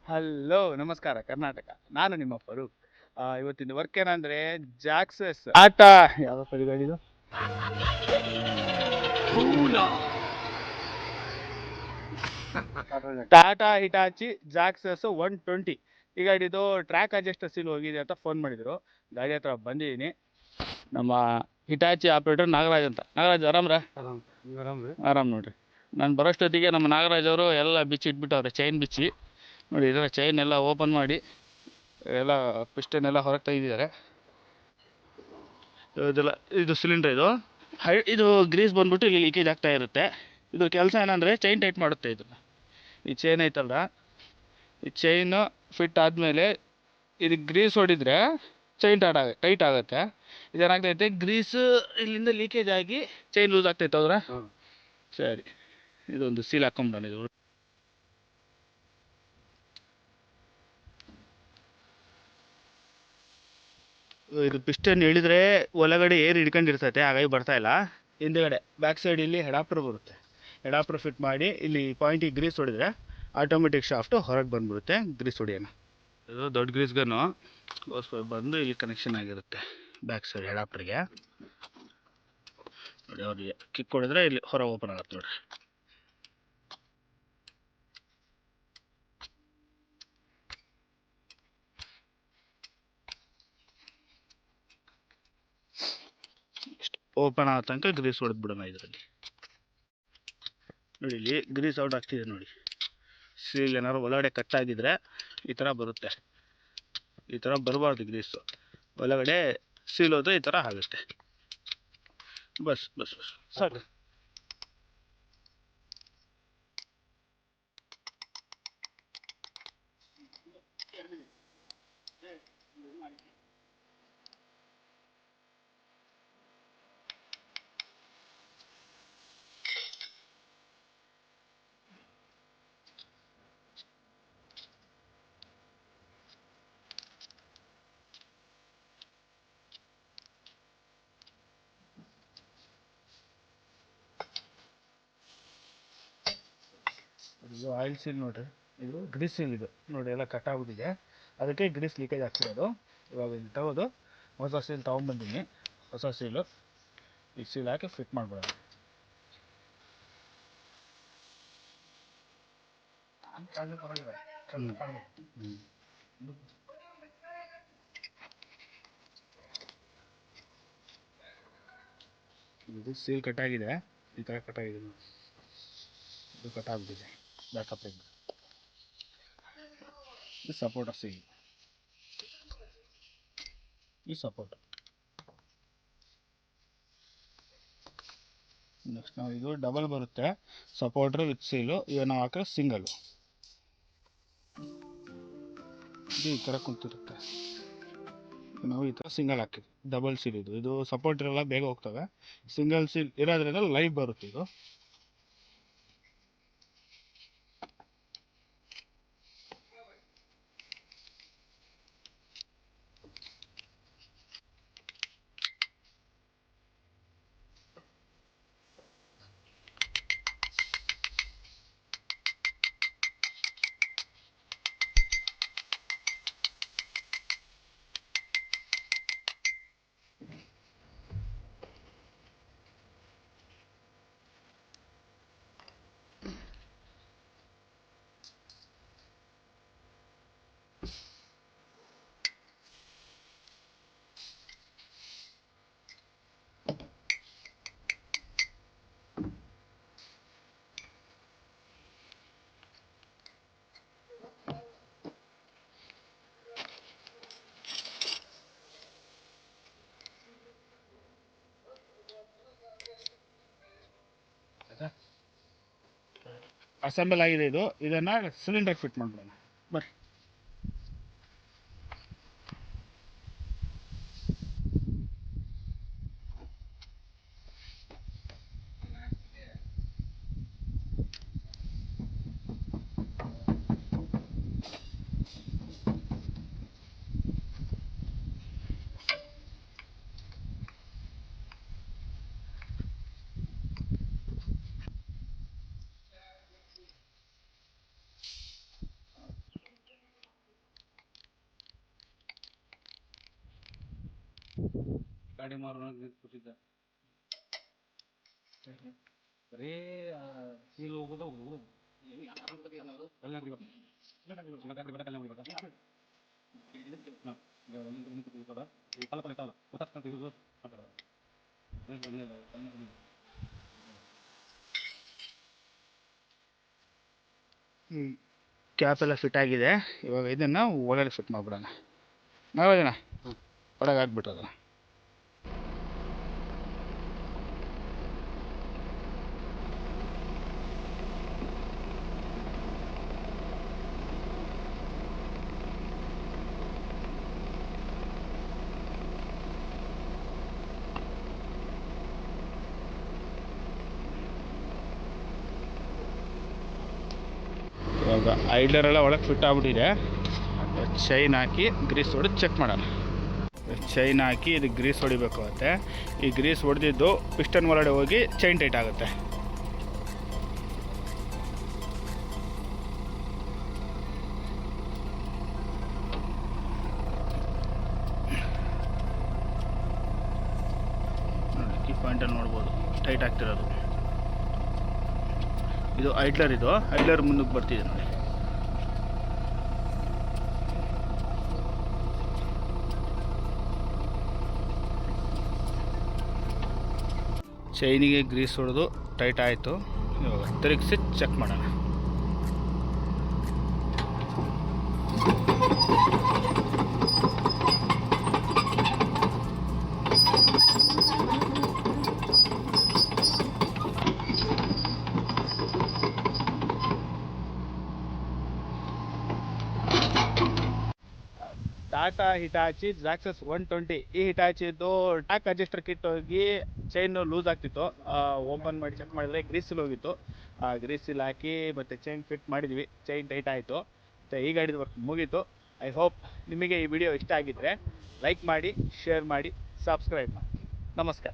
Hello ನಮಸ್ಕಾರ ಕರ್ನಾಟಕ. ನಾನು ನಿಮ್ಮ ಫರೂಕ್. ಇವತ್ತಿನ ವರ್ಕ್ ಏನಂದ್ರೆ ಜಾಕ್ಸಸ್ ಯಾವ್ದಪ್ಪ ಇದು ಗಾಡಿದು? ಟಾಟಾ ಹಿಟಾಚಿ ಜಾಕ್ಸಸ್ 120. ಈ ಗಾಡಿದು ಟ್ರ್ಯಾಕ್ ಅಡ್ಜಸ್ಟ್ ಸೀಲ್ ಹೋಗಿದೆ ಅಂತ ಫೋನ್ ಮಾಡಿದ್ರು. ಗಾಡಿ ಹತ್ರ ಬಂದಿದ್ದೀನಿ. ನಮ್ಮ ಹಿಟಾಚಿ ಆಪ್ರೇಟರ್ ನಾಗರಾಜ್ ಅಂತ. ನಾಗರಾಜ್ ಆರಾಮ್ರ? ಆರಾಮ್ ನೋಡ್ರಿ. ನಾನು ಬರೋಷ್ಟೊತ್ತಿಗೆ ನಮ್ಮ ನಾಗರಾಜ್ ಅವರು ಎಲ್ಲ ಬಿಚ್ಚಿ ಇಟ್ಬಿಟ್ಟವ್ರೆ, ಚೈನ್ ಬಿಚ್ಚಿ. ನೋಡಿ ಇದರ ಚೈನ್ ಎಲ್ಲ ಓಪನ್ ಮಾಡಿ ಎಲ್ಲ ಪಿಸ್ಟನ್ ಎಲ್ಲ ಹೊರಗೆ ತೆಗೆದಿದ್ದಾರೆ. ಇದೆಲ್ಲ ಇದು ಸಿಲಿಂಡರ್ ಇದು ಇದು ಗ್ರೀಸ್ ಬಂದ್ಬಿಟ್ಟು ಇಲ್ಲಿ ಲೀಕೇಜ್ ಆಗ್ತಾ ಇರುತ್ತೆ. ಇದು ಕೆಲಸ ಏನಂದರೆ ಚೈನ್ ಟೈಟ್ ಮಾಡುತ್ತೆ. ಇದನ್ನು ಈ ಚೈನ್ ಐತಲ್ಲ, ಈ ಚೈನು ಫಿಟ್ ಆದಮೇಲೆ ಇದಕ್ಕೆ ಗ್ರೀಸ್ ಹೊಡಿದ್ರೆ ಚೈನ್ ಟೈಟ್ ಆಗುತ್ತೆ. ಇದೇನಾಗ್ತೈತೆ, ಗ್ರೀಸ್ ಇಲ್ಲಿಂದ ಲೀಕೇಜ್ ಆಗಿ ಚೈನ್ ಲೂಸ್ ಆಗ್ತೈತೆ. ಹೌದ್ರಾ? ಸರಿ, ಇದೊಂದು ಸೀಲ್ ಹಾಕೊಂಬಿಡೋಣ. ಇದು ಪಿಸ್ಟನ್ ಹೇಳಿದ್ರೆ ಒಳಗಡೆ ಏರ್ ಹಿಡ್ಕೊಂಡಿರ್ತೈತೆ, ಹಾಗಾಗಿ ಬರ್ತಾ ಇಲ್ಲ. ಹಿಂದೆಗಡೆ ಬ್ಯಾಕ್ ಸೈಡ್ ಇಲ್ಲಿ ಹೆಡಾಪ್ಟರ್ ಬರುತ್ತೆ. ಹೆಡಾಪ್ಟರ್ ಫಿಟ್ ಮಾಡಿ ಇಲ್ಲಿ ಪಾಯಿಂಟಿಗೆ ಗ್ರೀಸ್ ಹೊಡಿದ್ರೆ ಆಟೋಮೆಟಿಕ್ ಶಾಫ್ಟು ಹೊರಗೆ ಬಂದ್ಬಿಡುತ್ತೆ. ಗ್ರೀಸ್ ಹೊಡಿಯೋಣ. ಇದು ದೊಡ್ಡ ಗ್ರೀಸ್ ಗನ್ನು ಬಂದು ಇಲ್ಲಿ ಕನೆಕ್ಷನ್ ಆಗಿರುತ್ತೆ ಬ್ಯಾಕ್ ಸೈಡ್ ಹೆಡಾಪ್ಟರ್ಗೆ. ನೋಡಿ, ಅವ್ರಿಗೆ ಕಿಕ್ ಹೊಡಿದ್ರೆ ಇಲ್ಲಿ ಹೊರ ಓಪನ್ ಆಗುತ್ತೆ ನೋಡಿ. ಓಪನ್ ಆಗೋ ತನಕ ಗ್ರೀಸ್ ಹೊಡೆದ್ಬಿಡೋಣ ಇದರಲ್ಲಿ. ನೋಡಿ, ಇಲ್ಲಿ ಗ್ರೀಸ್ ಔಟ್ ಆಗ್ತಿದೆ ನೋಡಿ. ಸೀಲ್ ಏನಾದ್ರು ಒಳಗಡೆ ಕಟ್ಟಾಗಿದ್ರೆ ಈ ಥರ ಬರುತ್ತೆ. ಈ ಥರ ಬರಬಾರ್ದು ಗ್ರೀಸು. ಒಳಗಡೆ ಸೀಲ್ ಹೋದ್ರೆ ಈ ಥರ ಆಗುತ್ತೆ. ಬಸ್ ಬಸ್ ಬಸ್ ಸಾಕು. ಇದು ಆಯಿಲ್ ಸೀಲ್ ನೋಡ್ರಿ, ಇದು ಗ್ರೀಸ್ ಸೀಲ್. ಇದು ನೋಡಿ ಎಲ್ಲ ಕಟ್ಟಾಗ್ಬಿಟ್ಟಿದೆ, ಅದಕ್ಕೆ ಗ್ರೀಸ್ ಲೀಕೇಜ್ ಆಗ್ತಿರೋದು. ಇವಾಗ ಇದು ತಗೋದು ಹೊಸ ಸೀಲ್ ತೊಗೊಂಬಂದಿನಿ. ಹೊಸ ಸೀಲು ಈ ಸೀಲ್ ಹಾಕಿ ಫಿಟ್ ಮಾಡ್ಬಿಡೋಣ. ಇದು ಸೀಲ್ ಕಟ್ಟಾಗಿದೆ, ಈ ಥರ ಕಟ್ಟಾಗಿದೆ ನೋಡಿ. ಇದು ಕಟ್ಟಾಗ್ಬಿಟ್ಟಿದೆ ಬ್ಯಾಕಪ್. ಇದು ಸಪೋರ್ಟ್ ಸೀಲ್, ಈ ಸಪೋರ್ಟ್. ನೆಕ್ಸ್ಟ್ ನಾವು ಇದು ಡಬಲ್ ಬರುತ್ತೆ ಸಪೋರ್ಟ್ರ್ ವಿತ್ ಸೀಲು. ಈಗ ನಾವು ಹಾಕಿದ್ರೆ ಸಿಂಗಲ್ಲು. ಇದು ಈ ಥರ ಕುಂತಿರುತ್ತೆ. ನಾವು ಈ ಥರ ಸಿಂಗಲ್ ಹಾಕಿದ್ವಿ. ಡಬಲ್ ಸೀಲ್ ಇದು ಸಪೋರ್ಟ್ ಇರಲ್ಲ, ಬೇಗ ಹೋಗ್ತವೆ. ಸಿಂಗಲ್ ಸೀಲ್ ಇರೋದ್ರಿಂದ ಲೈವ್ ಬರುತ್ತೆ ಇದು. ಅಸೆಂಬಲ್ ಆಗಿದೆ ಇದು. ಇದನ್ನು ಸಿಲಿಂಡರ್ ಫಿಟ್ ಮಾಡ್ಬಿಡೋಣ ಬರ್ರಿ. ಗಾಡಿ ಮಾರೋಣ ಕೂತಿದ್ದ ಬರೀ ಸೀಲ್ ಹೋಗೋದು ಹೋಗೋದು ಕ್ಯಾಪ್ ಎಲ್ಲ ಫಿಟ್ ಆಗಿದೆ. ಇವಾಗ ಇದನ್ನು ಒಳಗಡೆ ಫಿಟ್ ಮಾಡಿಬಿಡೋಣ. ನಾವೇನ ಒಳಗೆ ಹಾಕ್ಬಿಟ್ಟು ಅದನ್ನು ಇವಾಗ ಐಡ್ಲರೆಲ್ಲ ಒಳಗೆ ಫಿಟ್ ಆಗಿಬಿಟ್ಟಿದೆ. ಚೈನ್ ಹಾಕಿ ಗ್ರೀಸ್ ಹೊಡೆದು ಚೆಕ್ ಮಾಡೋಣ. ಚೈನ್ ಹಾಕಿ ಇದು ಗ್ರೀಸ್ ಹೊಡಿಬೇಕು ಆಗುತ್ತೆ. ಈ ಗ್ರೀಸ್ ಹೊಡೆದಿದ್ದು ಪಿಸ್ಟನ್ ಒಳಗಡೆ ಹೋಗಿ ಚೈನ್ ಟೈಟ್ ಆಗುತ್ತೆ. ಈ ಪಾಯಿಂಟಲ್ಲಿ ನೋಡ್ಬೋದು ಟೈಟ್ ಆಗ್ತಿರೋದು. ಇದು ಐಡ್ಲರ್ ಮುಂದಕ್ಕೆ ಬರ್ತಿದೆ ನೋಡಿ. ಚೈನಿಗೆ ಗ್ರೀಸ್ ಹೊಡೆದು ಟೈಟ್ ಆಯಿತು. ಇವಾಗ ತಿರುಗಿಸಿ ಚೆಕ್ ಮಾಡೋಣ. ಟಾಟಾ ಹಿಟಾಚಿ ಜಾಕ್ಸಸ್ 120. ಈ ಹಿಟಾಚಿದು ಟಾಕ್ ಅಡ್ಜಸ್ಟರ್ ಕಿಟ್ ಹೋಗಿ ಚೈನ್ ಲೂಸ್ ಆಗ್ತಿತ್ತು. ಓಪನ್ ಮಾಡಿ ಚೆಕ್ ಮಾಡಿದ್ರೆ ಗ್ರೀಸಿಲ್ ಹೋಗಿತ್ತು. ಗ್ರೀಸಿಲ್ ಹಾಕಿ ಮತ್ತು ಚೈನ್ ಫಿಟ್ ಮಾಡಿದ್ವಿ. ಚೈನ್ ಟೈಟ್ ಆಯಿತು. ಮತ್ತು ಈ ಗಾಡಿದು ವರ್ಕ್ ಮುಗೀತು. ಐ ಹೋಪ್ ನಿಮಗೆ ಈ ವಿಡಿಯೋ ಇಷ್ಟ ಆಗಿದ್ದರೆ ಲೈಕ್ ಮಾಡಿ, ಶೇರ್ ಮಾಡಿ, ಸಬ್ಸ್ಕ್ರೈಬ್ ಮಾಡಿ. ನಮಸ್ಕಾರ.